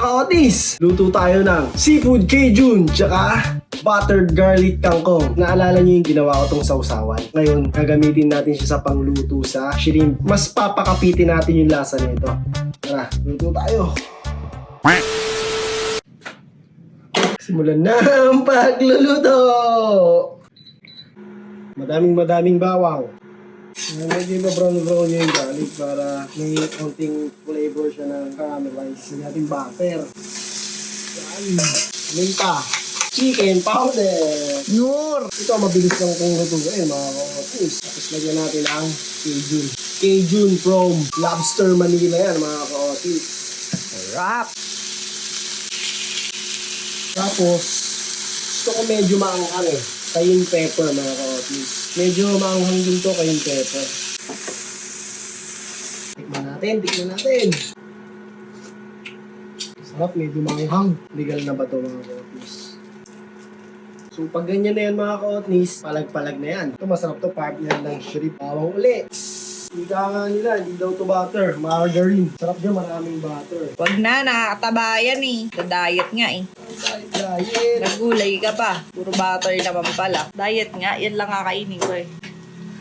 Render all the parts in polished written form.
ka-otis, luto tayo ng seafood Cajun tsaka buttered garlic kangkong. Naalala niyo yung ginawa ko tong sausawan? Ngayon, gagamitin natin siya sa pangluto sa shrimp. Mas papakapitin natin yung lasa nito. Tara, luto tayo. Simulan na ang pagluluto! Madaming bawang. Medyo ma-brown yung garlic para may konting flavor siya ng caramelize. Yung ating butter. Yan. Minta. Chicken powder. Nur! Ito mabilis lang kung lutuin mga ka-otis. Tapos lagyan natin ang Cajun. Cajun from Lobster Manila yan mga ka-otis. Wrap! Tapos, gusto ko medyo maanghang eh. Cayenne pepper mga ka-otis. Medyo maanghang din to cayenne pepper. Tikman natin. Sarap, medyo maanghang. Legal na ba to mga ka-otis? So pag ganyan na yan mga ka-otis, palag-palag na yan. Ito masarap to, partner ng shrimp. Bawang uli. Ika nga nila, hindi daw to butter. Margarine. Sarap dyan, maraming butter. Wag na, nakakataba yan eh. Sa diet nga eh. Diet. Nagulay ka pa. Puro butter naman pala. Diet nga, yan lang kakainin ko eh.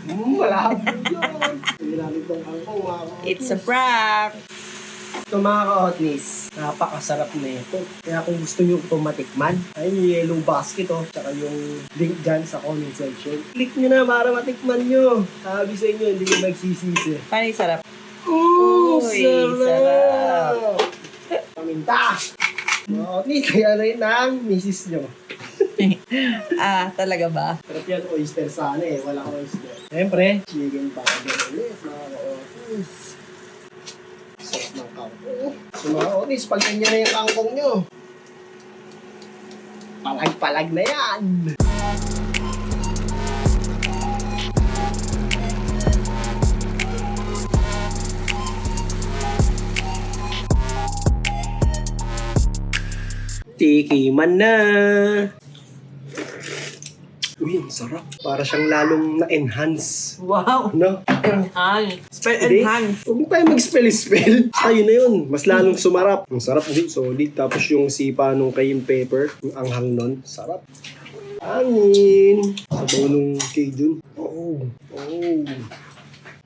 Malapit yun. Ginamit tong kangkong mga ka-otis. It's a prank! Ito mga ka-otis, napakasarap na ito. Kaya kung gusto nyo ito matikman, ayun yung yellow basket oh, tsaka yung link dyan sa comment section. Click nyo na para matikman nyo. Sabi sa inyo, hindi nyo magsisisi. Paano yung sarap? Uy, sarap. Paminta! Mga ka-otis, kaya rin ng misis nyo. Talaga ba? Sarap yan, oyster sana eh, walang oyster. Siyempre, chicken powder ulit mga ka-otis. Sarap ng kangkong. So mga ka-otis, pag ganyan na yung kangkong nyo, palag-palag na yan! Tikiman na! Uy, ang sarap. Para siyang lalong na-enhance. Wow! No? Enhance! Spell Hindi. enhance! Huwag mo tayo mag-spell. Ayun na yun. Mas lalong sumarap. Ang sarap din. Solid. Tapos yung sipa nung cayenne pepper. Yung anghang nun. Sarap. Angin. Sabaw nung Cajun. Oh.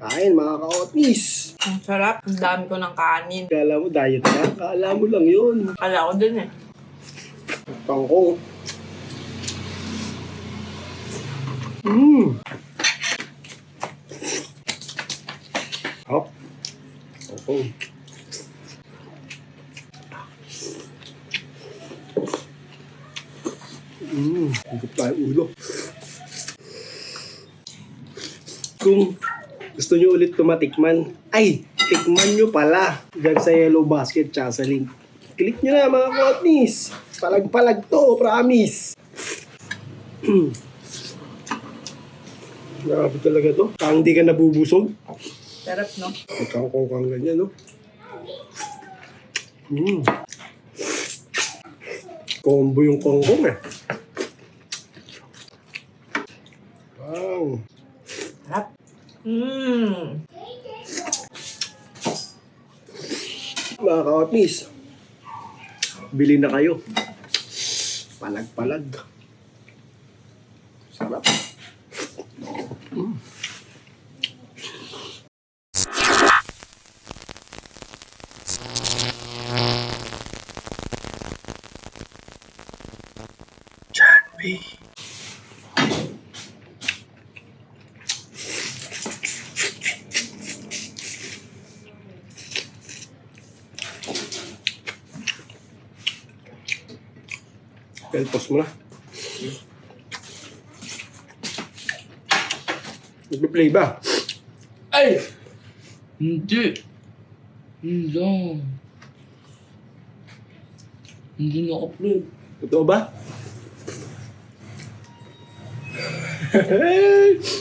Kain mga ka-otis. Ang sarap. Ang dami ko ng kanin. Kala mo diet ka? Kala mo lang yun. Kala ko din eh. Kangkong. Hop. Kangkong. Higop tayo ulo. Kung gusto nyo ulit tumatikman, ay, tikman nyo pala dyan sa yellow basket tsaka sa link. Click nyo na mga ka-otis. Palag-palag to, promise. Grabe talaga to. Parang di ka nabubusog. Sarap no? Kangkong kang ganyan, no? Combo yung kangkong eh. Wow. Sarap. Mga ka-otis, bili na kayo. Palag-palag. Sarap. Janway. Peltos mo na. Nagpe-play ba? Ay! Hindi. Hindi na-upload. Totoo ba?